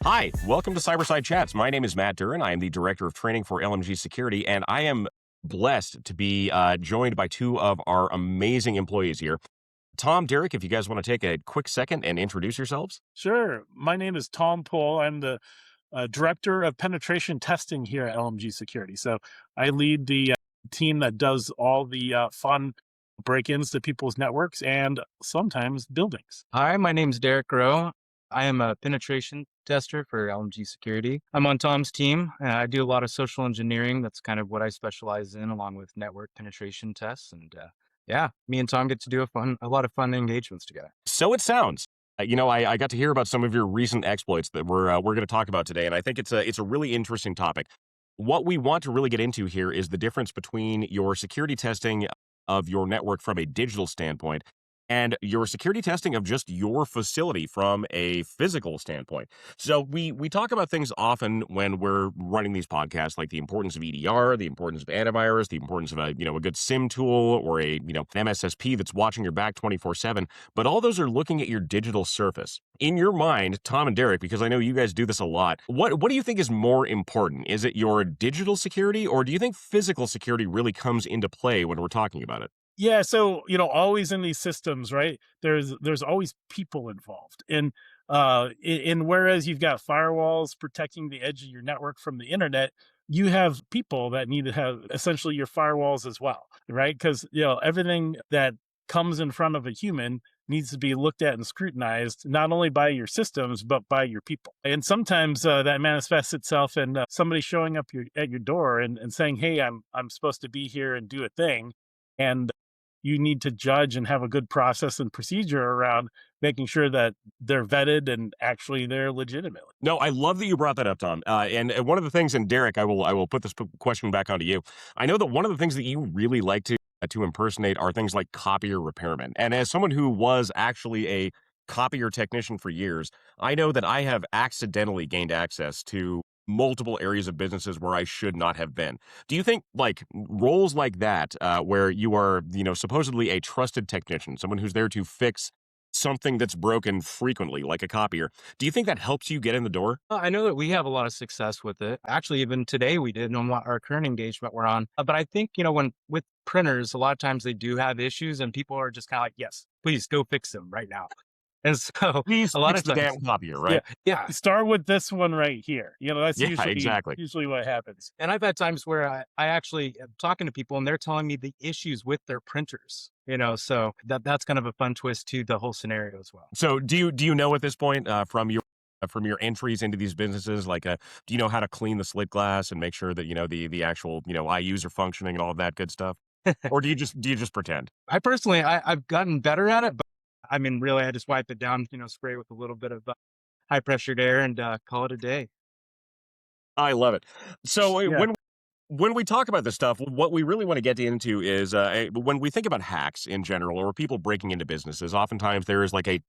Hi, welcome to Cyberside Chats. My name is Matt Duran. I am the Director of Training for LMG Security, and I am blessed to be joined by two of our amazing employees here. Tom, Derek, if you guys want to take a quick second and introduce yourselves. Sure. My name is Tom Pohl. I'm the Director of Penetration Testing here at LMG Security. So I lead the team that does all the fun break-ins to people's networks and sometimes buildings. Hi, my name's Derek Rowe. I am a penetration tester for LMG Security. I'm on Tom's team. I do a lot of social engineering. That's kind of what I specialize in, along with network penetration tests. And yeah, me and Tom get to do a lot of fun engagements together. So it sounds. I got to hear about some of your recent exploits that we're going to talk about today, and I think it's a really interesting topic. What we want to really get into here is the difference between your security testing of your network from a digital standpoint and your security testing of just your facility from a physical standpoint. So we talk about things often when we're running these podcasts, like the importance of EDR, the importance of antivirus, the importance of a good SIEM tool or a MSSP that's watching your back 24/7. But all those are looking at your digital surface. In your mind, Tom and Derek, because I know you guys do this a lot, what do you think is more important? Is it your digital security, or do you think physical security really comes into play when we're talking about it? Yeah, so always in these systems, right? There's always people involved, and whereas you've got firewalls protecting the edge of your network from the internet, you have people that need to have essentially your firewalls as well, right? Because everything that comes in front of a human needs to be looked at and scrutinized not only by your systems but by your people. And sometimes that manifests itself in somebody showing up at your door and saying, "Hey, I'm supposed to be here and do a thing," and you need to judge and have a good process and procedure around making sure that they're vetted and actually they're legitimately. No, I love that you brought that up, Tom. And one of the things, and Derek, I will put this question back onto you. I know that one of the things that you really like to impersonate are things like copier repairmen. And as someone who was actually a copier technician for years, I know that I have accidentally gained access to multiple areas of businesses where I should not have been. Do you think like roles like that, where you are, supposedly a trusted technician, someone who's there to fix something that's broken frequently, like a copier, do you think that helps you get in the door? I know that we have a lot of success with it. Actually, even today we did on our current engagement we're on. But I think, when with printers, a lot of times they do have issues and people are just kind of like, yes, please go fix them right now. And so Please a lot fix of the times, damn copier, Yeah, right? yeah. start with this one right here. That's Yeah, usually exactly. usually what happens. And I've had times where I actually am talking to people and they're telling me the issues with their printers, so that's kind of a fun twist to the whole scenario as well. So do you know at this point, from your entries into these businesses, like, do you know how to clean the slit glass and make sure that the actual IUs are functioning and all of that good stuff, or do you just pretend? I personally, I've gotten better at it, but I mean, really, I just wipe it down, spray with a little bit of high pressured air and call it a day. I love it. So Yeah. when we talk about this stuff, what we really want to get into is when we think about hacks in general or people breaking into businesses, oftentimes there is like a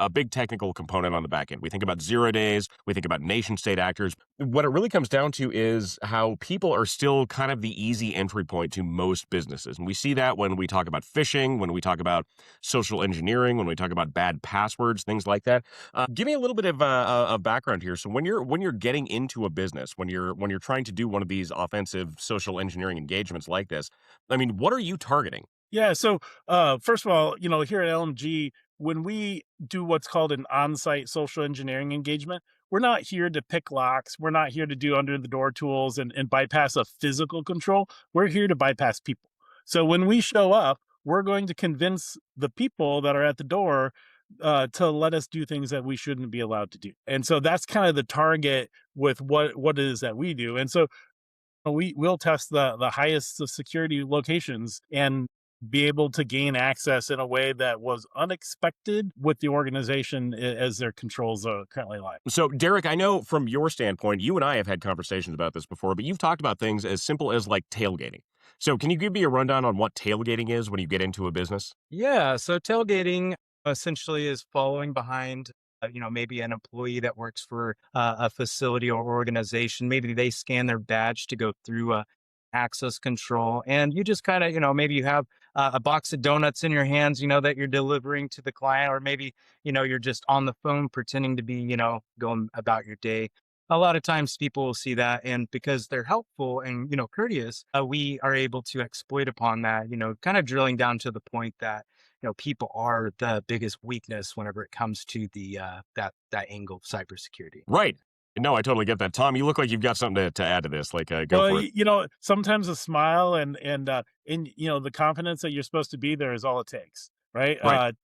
big technical component on the back end. We think about 0 days, we think about nation state actors. What it really comes down to is how people are still kind of the easy entry point to most businesses. And we see that when we talk about phishing, when we talk about social engineering, when we talk about bad passwords, things like that. Give me a little bit of a background here. So when you're getting into a business, when you're trying to do one of these offensive social engineering engagements like this, I mean, what are you targeting? Yeah. So, first of all, here at LMG, when we do what's called an on-site social engineering engagement, we're not here to pick locks. We're not here to do under the door tools and bypass a physical control. We're here to bypass people. So when we show up, we're going to convince the people that are at the door to let us do things that we shouldn't be allowed to do. And so that's kind of the target with what it is that we do. And so we'll test the highest of security locations and be able to gain access in a way that was unexpected with the organization as their controls currently lie. So, Derek, I know from your standpoint, you and I have had conversations about this before, but you've talked about things as simple as like tailgating. So, can you give me a rundown on what tailgating is when you get into a business? Yeah. So tailgating essentially is following behind, maybe an employee that works for a facility or organization. Maybe they scan their badge to go through access control, and you just kind of, maybe you have a box of donuts in your hands, that you're delivering to the client, or maybe, you're just on the phone pretending to be, going about your day. A lot of times people will see that, and because they're helpful and, courteous, we are able to exploit upon that, kind of drilling down to the point that, people are the biggest weakness whenever it comes to the that angle of cybersecurity. Right. No, I totally get that. Tom, you look like you've got something to add to this. Like, go Well, for it. sometimes a smile and the confidence that you're supposed to be there is all it takes, right? Right.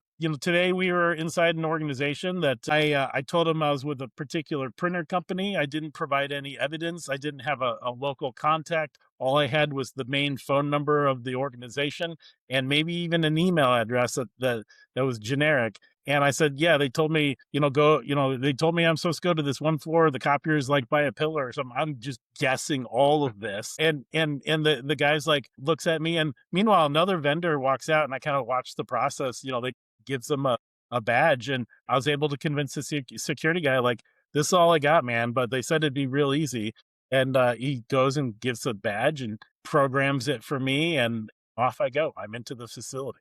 Today we were inside an organization that I told them I was with a particular printer company. I didn't provide any evidence. I didn't have a local contact. All I had was the main phone number of the organization and maybe even an email address that was generic. And I said, yeah, they told me, they told me I'm supposed to go to this one floor. The copier is like by a pillar or something. I'm just guessing all of this. And the guy's like looks at me. And meanwhile, another vendor walks out and I kind of watch the process. They gives them a badge. And I was able to convince the security guy, like, this is all I got, man. But they said it'd be real easy. And he goes and gives a badge and programs it for me. And off I go. I'm into the facility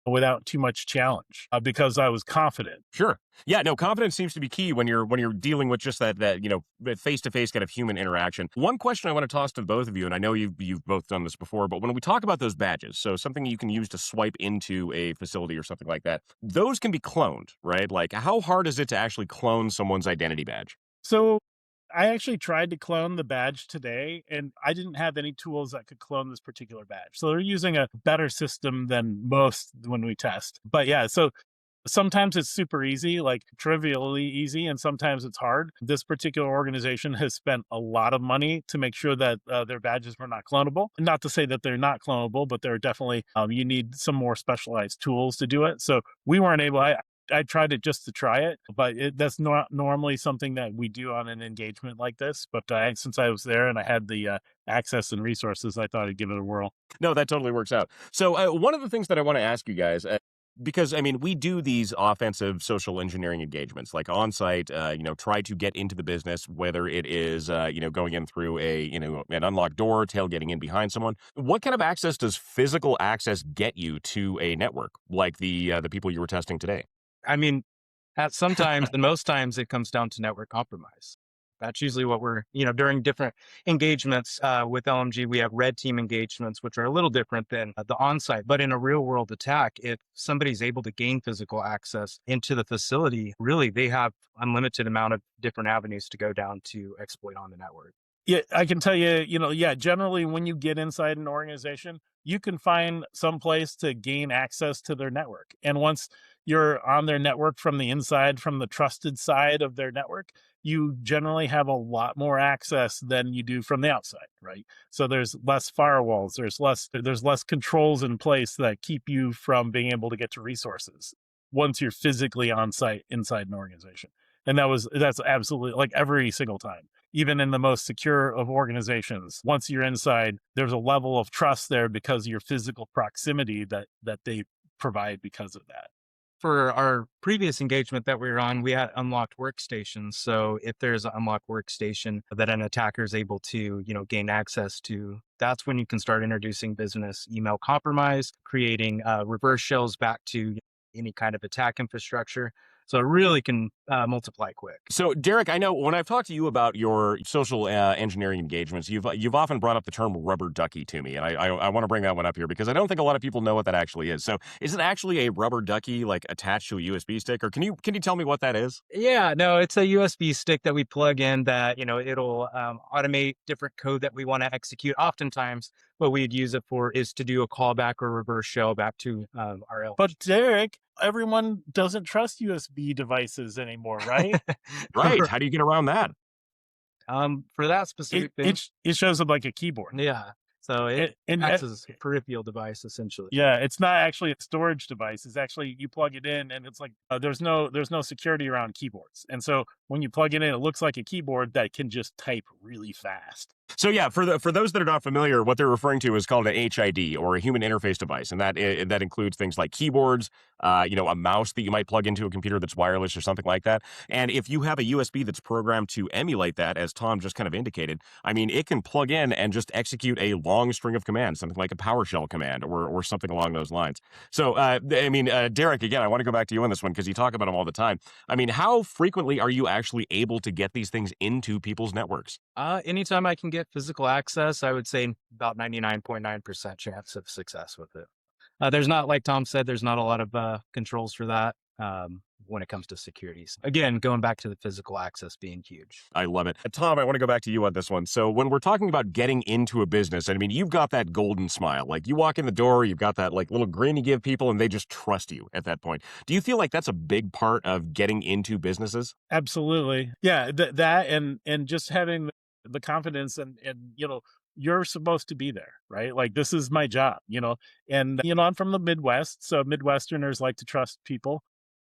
without too much challenge because I was confident. Sure. Yeah, no, confidence seems to be key when you're dealing with just that face-to-face kind of human interaction. One question I want to toss to both of you, and I know you've both done this before, but when we talk about those badges, so something you can use to swipe into a facility or something like that, those can be cloned, right? Like, how hard is it to actually clone someone's identity badge? So I actually tried to clone the badge today, and I didn't have any tools that could clone this particular badge. So they're using a better system than most when we test. But yeah, so sometimes it's super easy, like trivially easy, and sometimes it's hard. This particular organization has spent a lot of money to make sure that their badges were not clonable. Not to say that they're not clonable, but they're definitely, you need some more specialized tools to do it. So we weren't able, I tried it just to try it, but that's not normally something that we do on an engagement like this. But since I was there and I had the access and resources, I thought I'd give it a whirl. No, that totally works out. So, one of the things that I want to ask you guys, because I mean, we do these offensive social engineering engagements, like on site. Try to get into the business, whether it is going in through an unlocked door, tailgating in behind someone. What kind of access does physical access get you to a network, like the people you were testing today? I mean, at sometimes and most times it comes down to network compromise. That's usually what we're, during different engagements with LMG, we have red team engagements, which are a little different than the on-site. But in a real world attack, if somebody's able to gain physical access into the facility, really they have unlimited amount of different avenues to go down to exploit on the network. Yeah, I can tell you, generally when you get inside an organization, you can find some place to gain access to their network. And once you're on their network from the inside, from the trusted side of their network, you generally have a lot more access than you do from the outside, right? So there's less firewalls, there's less controls in place that keep you from being able to get to resources once you're physically on site inside an organization. And that's absolutely like every single time. Even in the most secure of organizations, once you're inside, there's a level of trust there because of your physical proximity that they provide because of that. For our previous engagement that we were on, we had unlocked workstations. So if there's an unlocked workstation that an attacker is able to, gain access to, that's when you can start introducing business email compromise, creating reverse shells back to any kind of attack infrastructure. So it really can multiply quick. So, Derek, I know when I've talked to you about your social engineering engagements, you've often brought up the term rubber ducky to me, and I want to bring that one up here because I don't think a lot of people know what that actually is. So, is it actually a rubber ducky like attached to a USB stick, or can you tell me what that is? Yeah, no, it's a USB stick that we plug in that, it'll automate different code that we want to execute. Oftentimes, what we'd use it for is to do a callback or reverse shell back to our L. But Derek, everyone doesn't trust USB devices anymore, right? Right. How do you get around that? For that specific thing, it shows up like a keyboard. yeah. So it And acts as a peripheral device essentially. yeah, it's not actually a storage device. It's actually you plug it in, and it's like there's no security around keyboards. And so when you plug it in, it looks like a keyboard that can just type really fast. So yeah, for those that are not familiar, what they're referring to is called an HID, or a human interface device, and that includes things like keyboards, a mouse that you might plug into a computer that's wireless or something like that. And if you have a USB that's programmed to emulate that, as Tom just kind of indicated, I mean, it can plug in and just execute a long string of commands, something like a PowerShell command or something along those lines. So Derek, again, I want to go back to you on this one because you talk about them all the time. I mean, how frequently are you actually able to get these things into people's networks? Anytime I can get physical access, I would say about 99.9% chance of success with it. There's not, like Tom said, there's not a lot of controls for that when it comes to securities. Again, going back to the physical access being huge. I love it. Tom, I want to go back to you on this one. So when we're talking about getting into a business, I mean, you've got that golden smile. Like, you walk in the door, you've got that like little grin you give people, and they just trust you at that point. Do you feel like that's a big part of getting into businesses? Absolutely. Yeah, that and just having the confidence and you're supposed to be there, right? Like, this is my job, and I'm from the Midwest, so Midwesterners like to trust people.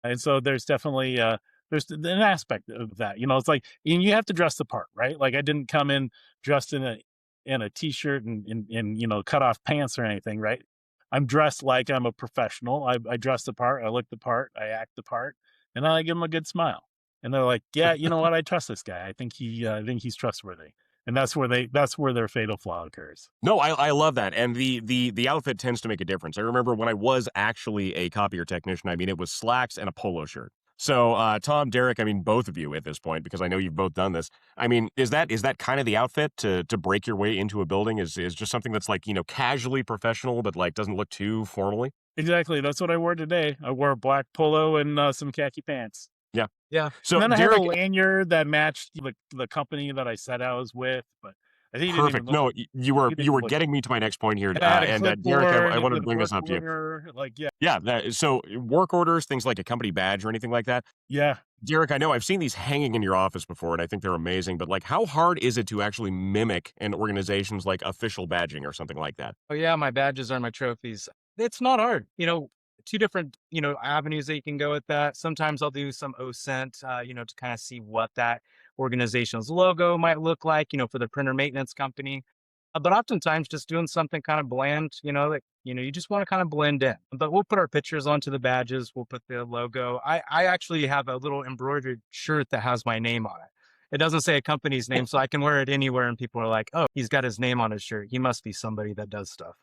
And so there's definitely there's an aspect of that. It's like, and you have to dress the part, right? Like, I didn't come in dressed in a t-shirt and cut off pants or anything, right? I'm dressed like I'm a professional. I dress the part, I look the part, I act the part, and then I give them a good smile. And they're like, yeah, you know what? I trust this guy. I think he's trustworthy. And that's where their fatal flaw occurs. No, I love that. And the outfit tends to make a difference. I remember when I was actually a copier technician, I mean, it was slacks and a polo shirt. So, Tom, Derek, I mean, both of you at this point, because I know you've both done this. I mean, is that kind of the outfit to break your way into a building? Is just something that's like, casually professional, but like doesn't look too formally? Exactly. That's what I wore today. I wore a black polo and some khaki pants. Yeah. Yeah. So And then I had a Derek, lanyard that matched the company that I said I was with, but I think he didn't even perfect. look. No, you were He you didn't were look. getting me to my next point here, And I had a and Derek, I clipboard wanted to with a bring this work up to you. order. Like, yeah, Yeah. So work orders, things like a company badge or anything like that. yeah. Derek, I know I've seen these hanging in your office before, and I think they're amazing. But like, how hard is it to actually mimic an organization's like official badging or something like that? Oh yeah, my badges are my trophies. It's not hard. Two different, avenues that you can go with that. Sometimes I'll do some OSINT, to kind of see what that organization's logo might look like, for the printer maintenance company. But oftentimes just doing something kind of bland, like, you just want to kind of blend in. But we'll put our pictures onto the badges. We'll put the logo. I actually have a little embroidered shirt that has my name on it. It doesn't say a company's name, so I can wear it anywhere. And people are like, oh, he's got his name on his shirt. He must be somebody that does stuff.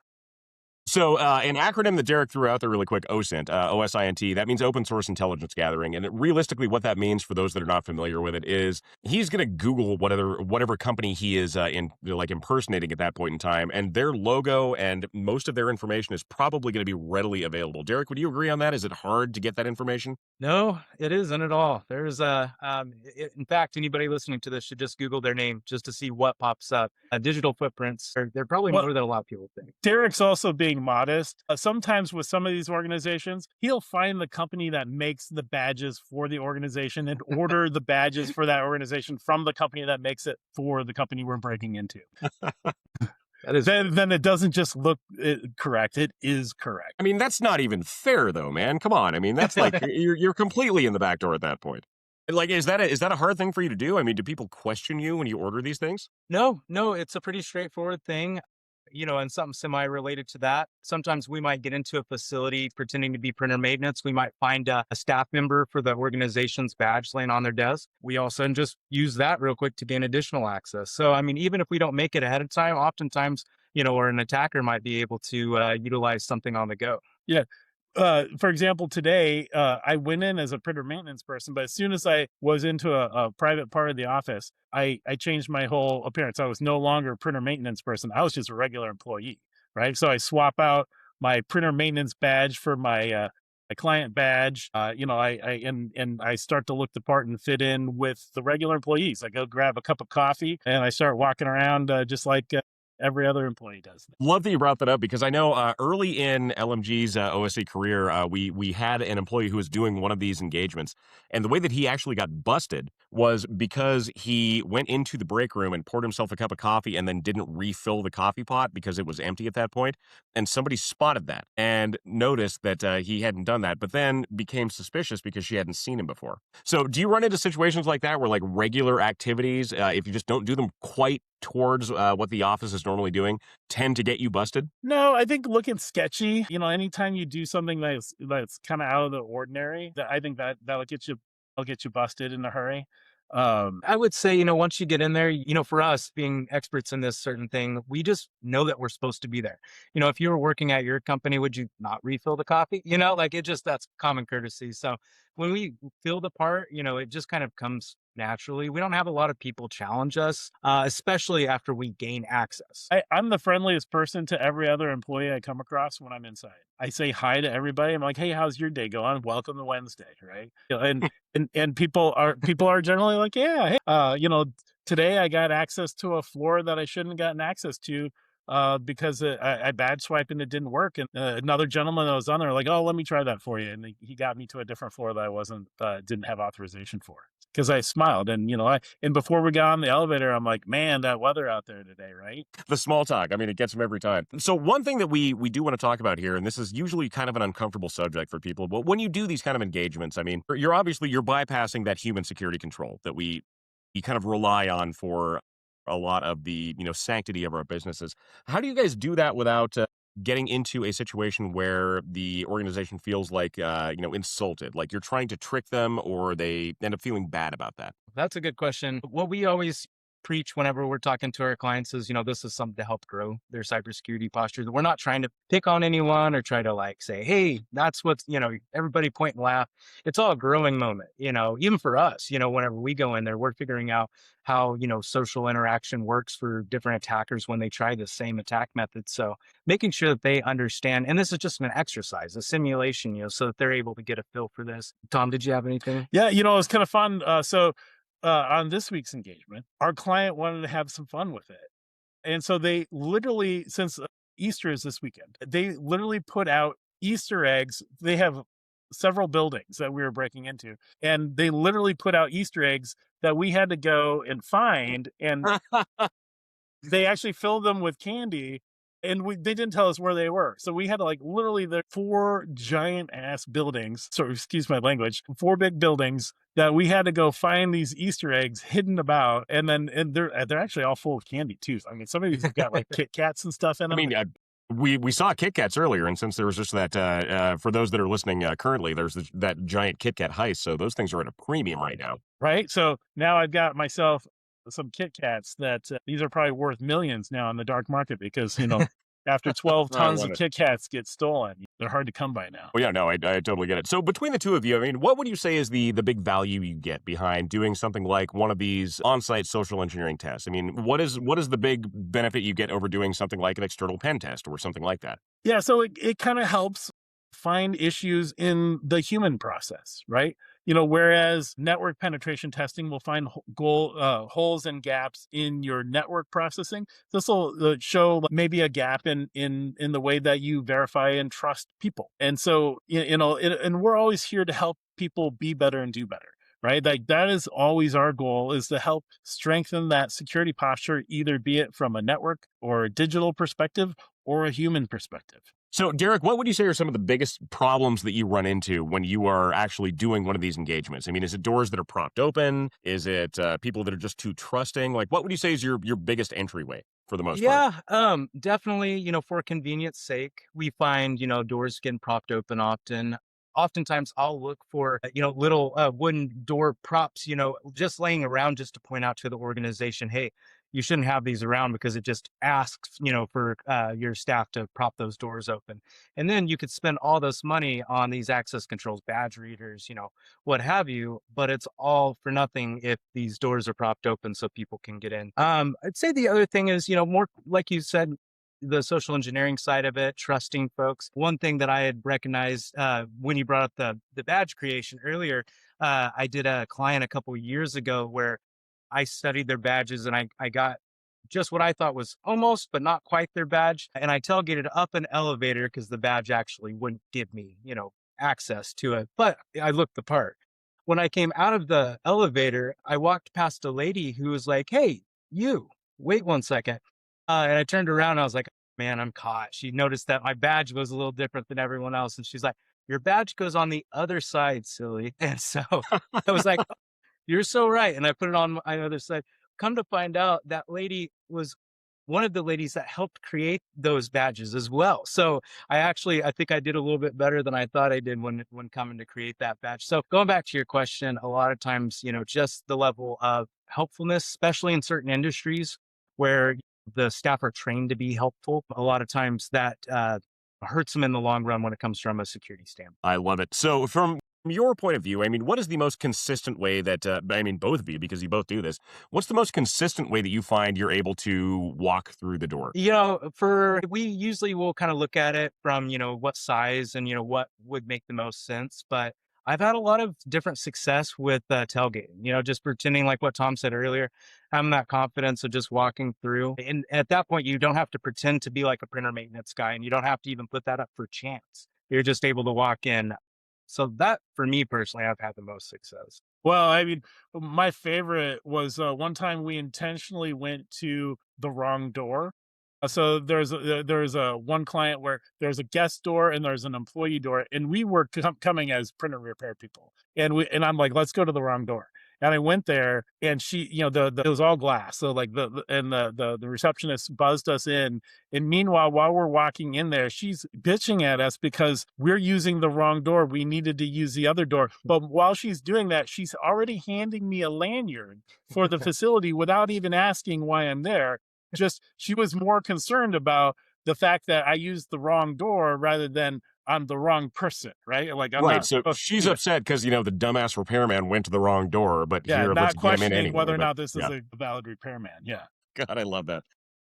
So, an acronym that Derek threw out there really quick, OSINT, OSINT, that means open source intelligence gathering. And realistically, what that means for those that are not familiar with it is he's going to Google whatever company he is impersonating at that point in time, and their logo and most of their information is probably going to be readily available. Derek, would you agree on that? Is it hard to get that information? No, it isn't at all. There's in fact, anybody listening to this should just Google their name just to see what pops up. Digital footprints, they're probably Well, more than a lot of people think. Derek's also being modest. Sometimes with some of these organizations, he'll find the company that makes the badges for the organization and order the badges for that organization from the company that makes it for the company we're breaking into. That is Then it doesn't just look correct. It is correct. I mean, that's not even fair, though, man. Come on. I mean, that's like you're completely in the back door at that point. Like, is that a hard thing for you to do? I mean, do people question you when you order these things? No, it's a pretty straightforward thing. And something semi-related to that. Sometimes we might get into a facility pretending to be printer maintenance. We might find a staff member for the organization's badge laying on their desk. We also just use that real quick to gain additional access. So, I mean, even if we don't make it ahead of time, oftentimes, or an attacker might be able to utilize something on the go. Yeah. For example, today, I went in as a printer maintenance person, but as soon as I was into a private part of the office, I changed my whole appearance. I was no longer a printer maintenance person. I was just a regular employee, right? So I swap out my printer maintenance badge for my client badge. I start to look the part and fit in with the regular employees. I go grab a cup of coffee and I start walking around just like every other employee does. Love that you brought that up because I know early in LMG's OSC career, we had an employee who was doing one of these engagements, and the way that he actually got busted was because he went into the break room and poured himself a cup of coffee and then didn't refill the coffee pot because it was empty at that point, and somebody spotted that and noticed that he hadn't done that, but then became suspicious because she hadn't seen him before. So, do you run into situations like that where like regular activities, if you just don't do them quite towards what the office is normally doing tend to get you busted? No, I think looking sketchy, anytime you do something that's kind of out of the ordinary, I think that'll get you busted in a hurry. I would say, once you get in there, for us being experts in this certain thing, we just know that we're supposed to be there. If you were working at your company, would you not refill the coffee? Like that's common courtesy. So when we fill the part, it just kind of comes naturally. We don't have a lot of people challenge us, especially after we gain access. I'm the friendliest person to every other employee I come across when I'm inside. I say hi to everybody. I'm like, "Hey, how's your day going? Welcome to Wednesday," right? And people are generally like, "Yeah, hey, today I got access to a floor that I shouldn't have gotten access to." Because I badge swiped and it didn't work, and another gentleman that was on there like, "Oh, let me try that for you," and he got me to a different floor that I didn't have authorization for, because I smiled. And and before we got on the elevator, I'm like, "Man, that weather out there today, right?" The small talk, I mean, it gets them every time. So one thing that we do want to talk about here, and this is usually kind of an uncomfortable subject for people, but when you do these kind of engagements, I mean, you're bypassing that human security control that we kind of rely on for a lot of the sanctity of our businesses. How do you guys do that without getting into a situation where the organization feels like insulted, like you're trying to trick them, or they end up feeling bad about that? That's a good question. What we always preach whenever we're talking to our clients is, this is something to help grow their cybersecurity posture. We're not trying to pick on anyone or try to say, hey, that's what's, everybody point and laugh. It's all a growing moment, even for us, whenever we go in there, we're figuring out how, social interaction works for different attackers when they try the same attack method. So making sure that they understand, and this is just an exercise, a simulation, so that they're able to get a feel for this. Tom, did you have anything? Yeah, it was kind of fun. On this week's engagement, our client wanted to have some fun with it. And so they literally, since Easter is this weekend, they literally put out Easter eggs. They have several buildings that we were breaking into, and they literally put out Easter eggs that we had to go and find. And they actually filled them with candy, and they didn't tell us where they were. So we had to literally, the 4 giant ass buildings. So excuse my language, 4 big buildings that we had to go find these Easter eggs hidden about. And they're actually all full of candy too. I mean, some of these have got Kit Kats and stuff in I them. mean, we saw Kit Kats earlier, and since there was just that, for those that are listening currently, there's that giant Kit Kat heist, so those things are at a premium right now. Right. So now I've got myself some Kit Kats that these are probably worth millions now in the dark market, because after 12 I tons love of it. Kit Kats get stolen, they're hard to come by now. Well, yeah, no, I totally get it. So between the two of you, I mean, what would you say is the big value you get behind doing something like one of these on-site social engineering tests? I mean, what is the big benefit you get over doing something like an external pen test or something like that? Yeah, so it kind of helps find issues in the human process, right? Whereas network penetration testing will find holes and gaps in your network processing. This will show maybe a gap in the way that you verify and trust people. And so, and we're always here to help people be better and do better, right? Like, that is always our goal, is to help strengthen that security posture, either be it from a network or a digital perspective or a human perspective. So, Derek, what would you say are some of the biggest problems that you run into when you are actually doing one of these engagements? I mean, is it doors that are propped open? Is it people that are just too trusting? Like, what would you say is your biggest entryway for the most part? Yeah, definitely, for convenience sake, we find, doors getting propped open often. Oftentimes I'll look for, little wooden door props, just laying around, just to point out to the organization, hey, you shouldn't have these around, because it just asks, for your staff to prop those doors open. And then you could spend all this money on these access controls, badge readers, what have you, but it's all for nothing if these doors are propped open so people can get in. I'd say the other thing is, more like you said, the social engineering side of it, trusting folks. One thing that I had recognized when you brought up the badge creation earlier, I did a client a couple of years ago where I studied their badges, and I got just what I thought was almost, but not quite their badge. And I tailgated up an elevator because the badge actually wouldn't give me, access to it. But I looked the part. When I came out of the elevator, I walked past a lady who was like, hey, you, wait one second. And I turned around and I was like, man, I'm caught. She noticed that my badge was a little different than everyone else. And she's like, your badge goes on the other side, silly. And so I was like, you're so right. And I put it on my other side. come to find out that lady was one of the ladies that helped create those badges as well. So I think I did a little bit better than I thought I did when coming to create that badge. So going back to your question, a lot of times, just the level of helpfulness, especially in certain industries where the staff are trained to be helpful, a lot of times that hurts them in the long run when it comes from a security standpoint. I love it. So from your point of view, I mean, what is the most consistent way that, I mean, both of you, because you both do this, what's the most consistent way that you find you're able to walk through the door? We usually will kind of look at it from, what size and, what would make the most sense. But I've had a lot of different success with tailgating, just pretending like what Tom said earlier, having that confidence of just walking through. And at that point, you don't have to pretend to be like a printer maintenance guy, and you don't have to even put that up for chance. You're just able to walk in. So that, for me personally, I've had the most success. Well, I mean, my favorite was one time we intentionally went to the wrong door. So there's a one client where there's a guest door and there's an employee door, and we were coming as printer repair people, and I'm like, let's go to the wrong door. And I went there, and she, it was all glass, so like the receptionist buzzed us in, and meanwhile, while we're walking in there, she's bitching at us because we're using the wrong door. We needed to use the other door. But while she's doing that, she's already handing me a lanyard for the facility without even asking why I'm there. Just she was more concerned about the fact that I used the wrong door rather than I'm the wrong person, right? Like I'm Right. not So supposed to she's do that. upset because, the dumbass repairman went to the wrong door, but Yeah, here, let's not get him in questioning anyway. whether or But not this is yeah, a valid repairman. Yeah. God, I love that.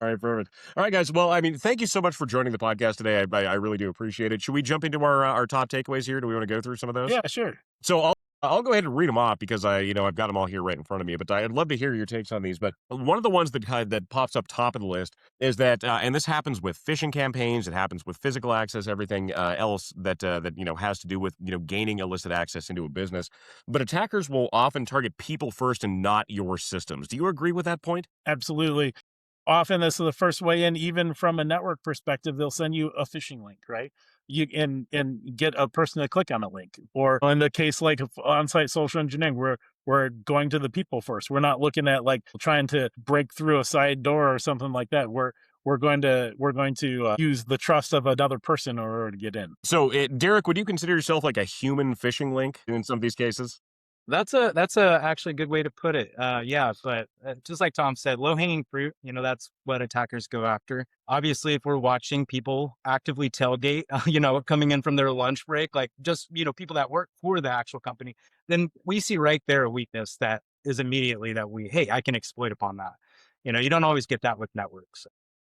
All right, perfect. All right, guys. Well, I mean, thank you so much for joining the podcast today. I really do appreciate it. Should we jump into our top takeaways here? Do we want to go through some of those? Yeah, sure. So I'll go ahead and read them off because I've got them all here right in front of me. But I'd love to hear your takes on these. But one of the ones that pops up top of the list is that, and this happens with phishing campaigns. It happens with physical access, everything else that has to do with gaining illicit access into a business. But attackers will often target people first and not your systems. Do you agree with that point? Absolutely. Often this is the first way in, even from a network perspective, they'll send you a phishing link, right? You and get a person to click on a link. Or in the case like of on-site social engineering, we're going to the people first. We're not looking at like trying to break through a side door or something like that. We're going to use the trust of another person in order to get in. So, Derek, would you consider yourself like a human phishing link in some of these cases? That's a actually good way to put it. Yeah, but just like Tom said, low hanging fruit. That's what attackers go after. Obviously, if we're watching people actively tailgate, coming in from their lunch break, like just people that work for the actual company, then we see right there a weakness that is immediately that hey, I can exploit upon that. You don't always get that with networks.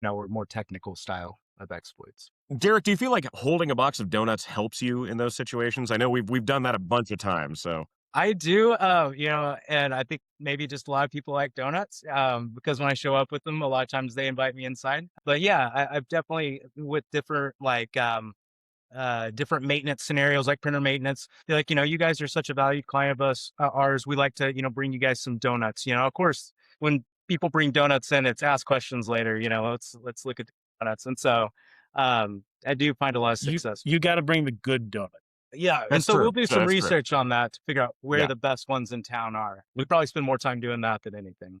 Or more technical style of exploits. Derek, do you feel like holding a box of donuts helps you in those situations? I know we've done that a bunch of times. So. I do, and I think maybe just a lot of people like donuts, because when I show up with them, a lot of times they invite me inside. But yeah, I've definitely with different different maintenance scenarios, like printer maintenance. They're like, you guys are such a valued client of ours. We like to, bring you guys some donuts. Of course, when people bring donuts in, it's ask questions later. Let's look at the donuts, and so I do find a lot of success. You got to bring the good donut. Yeah, and That's so true. we'll do some That's true. research on that to figure out where Yeah. the best ones in town are. We probably spend more time doing that than anything.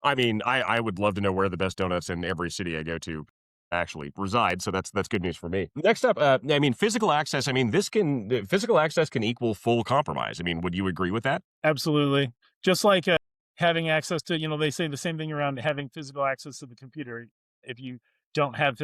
I mean, I would love to know where the best donuts in every city I go to actually reside. So that's good news for me. Next up, I mean, physical access. I mean, physical access can equal full compromise. I mean, would you agree with that? Absolutely. Just like having access to, they say the same thing around having physical access to the computer. If you don't have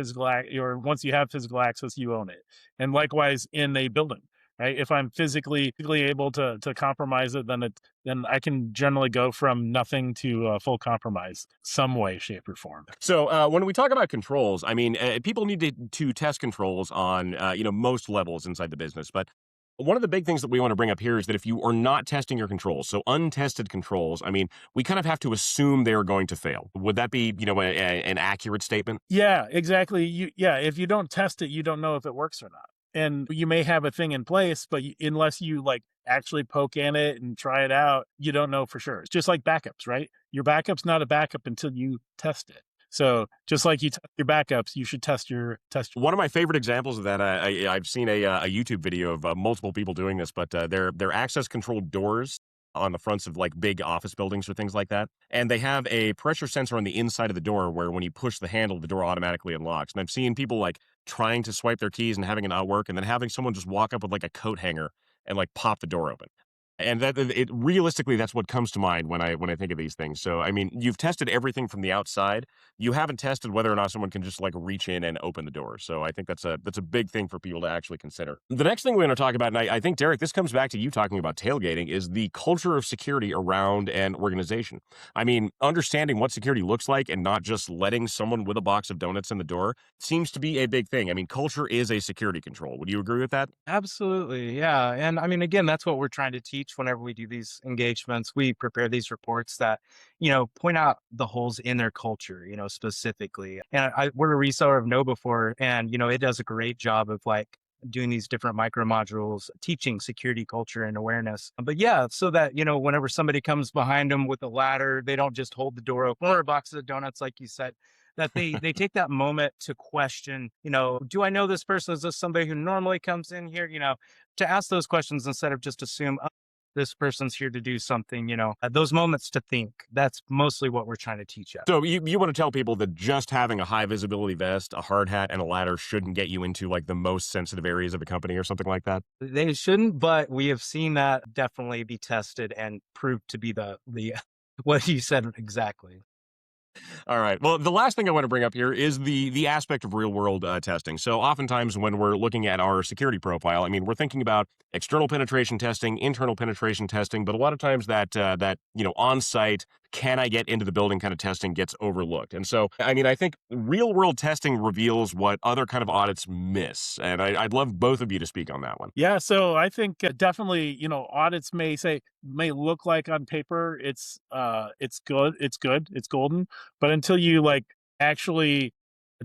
or once you have physical access, you own it. And likewise in a building, right? If I'm physically able to compromise it, then I can generally go from nothing to full compromise, some way, shape, or form. So when we talk about controls, I mean, people need to test controls on most levels inside the business, but one of the big things that we want to bring up here is that if you are not testing your controls, so untested controls, I mean, we kind of have to assume they are going to fail. Would that be, an accurate statement? Yeah, exactly. If you don't test it, you don't know if it works or not. And you may have a thing in place, but unless you like actually poke in it and try it out, you don't know for sure. It's just like backups, right? Your backup's not a backup until you test it. So just like you test your backups, you should test your. One of my favorite examples of that, I've seen a YouTube video of multiple people doing this, but they're access control doors on the fronts of like big office buildings or things like that. And they have a pressure sensor on the inside of the door where when you push the handle, the door automatically unlocks. And I've seen people like trying to swipe their keys and having it not work, and then having someone just walk up with like a coat hanger and like pop the door open. And that it realistically, that's what comes to mind when I think of these things. So, I mean, you've tested everything from the outside. You haven't tested whether or not someone can just like reach in and open the door. So, I think that's a big thing for people to actually consider. The next thing we're going to talk about, and I think Derek, this comes back to you talking about tailgating, is the culture of security around an organization. I mean, understanding what security looks like and not just letting someone with a box of donuts in the door seems to be a big thing. I mean, culture is a security control. Would you agree with that? Absolutely. Yeah. And I mean, again, that's what we're trying to teach whenever we do these engagements. We prepare these reports that, point out the holes in their culture, specifically. And we're a reseller of Know Before, and, it does a great job of like doing these different micro modules, teaching security culture and awareness. But yeah, so that, whenever somebody comes behind them with a ladder, they don't just hold the door open or a box of donuts, like you said, that they take that moment to question, do I know this person? Is this somebody who normally comes in here? To ask those questions instead of just assume, oh, this person's here to do something, those moments to think. That's mostly what we're trying to teach you. So you want to tell people that just having a high visibility vest, a hard hat, and a ladder shouldn't get you into like the most sensitive areas of a company or something like that? They shouldn't, but we have seen that definitely be tested and proved to be the what you said exactly. All right. Well, the last thing I want to bring up here is the aspect of real world testing. So oftentimes when we're looking at our security profile, I mean, we're thinking about external penetration testing, internal penetration testing, but a lot of times that on site, can I get into the building kind of testing gets overlooked. And so, I mean, I think real world testing reveals what other kind of audits miss, and I'd love both of you to speak on that one. Yeah, so I think definitely, audits may look like on paper it's good, it's golden, but until you like actually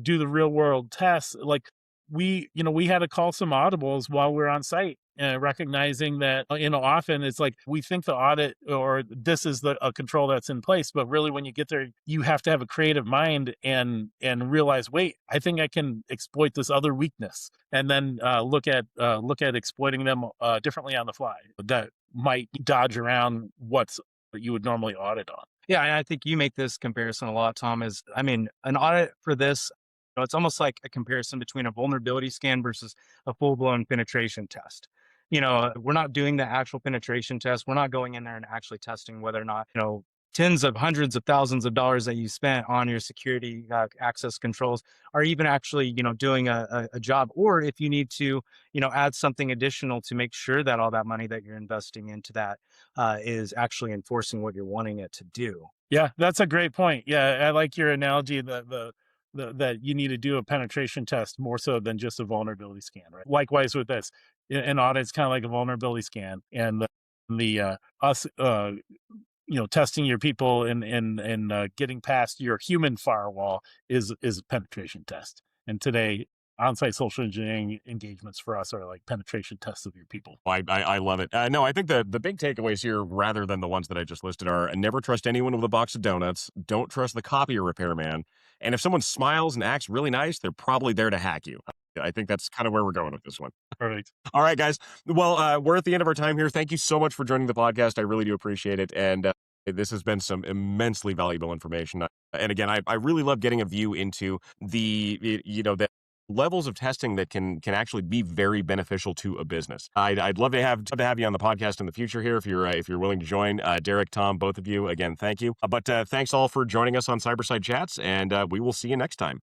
do the real world tests, like we had to call some audibles while we are on site, recognizing that often it's like we think the audit or this is a control that's in place, but really when you get there, you have to have a creative mind and realize, wait, I think I can exploit this other weakness, and then look at exploiting them differently on the fly that might dodge around what's you would normally audit on. Yeah, and I think you make this comparison a lot, Tom, I mean, an audit for this, it's almost like a comparison between a vulnerability scan versus a full-blown penetration test. We're not doing the actual penetration test. We're not going in there and actually testing whether or not, tens of hundreds of thousands of dollars that you spent on your security access controls are even actually, doing a job. Or if you need to, add something additional to make sure that all that money that you're investing into that is actually enforcing what you're wanting it to do. Yeah, that's a great point. Yeah, I like your analogy that that you need to do a penetration test more so than just a vulnerability scan, right? Likewise with this, an audit's kind of like a vulnerability scan, and the us testing your people and getting past your human firewall is a penetration test. And today, on-site social engineering engagements for us are like penetration tests of your people. I love it. No, I think the big takeaways here, rather than the ones that I just listed, are never trust anyone with a box of donuts. Don't trust the copier repairman. And if someone smiles and acts really nice, they're probably there to hack you. I think that's kind of where we're going with this one. Perfect. All right, guys. Well, we're at the end of our time here. Thank you so much for joining the podcast. I really do appreciate it. And this has been some immensely valuable information. And again, I really love getting a view into the levels of testing that can actually be very beneficial to a business. I'd love to have you on the podcast in the future here if you're willing to join. Derek, Tom, both of you, again, thank you. But thanks all for joining us on Cyberside Chats, and we will see you next time.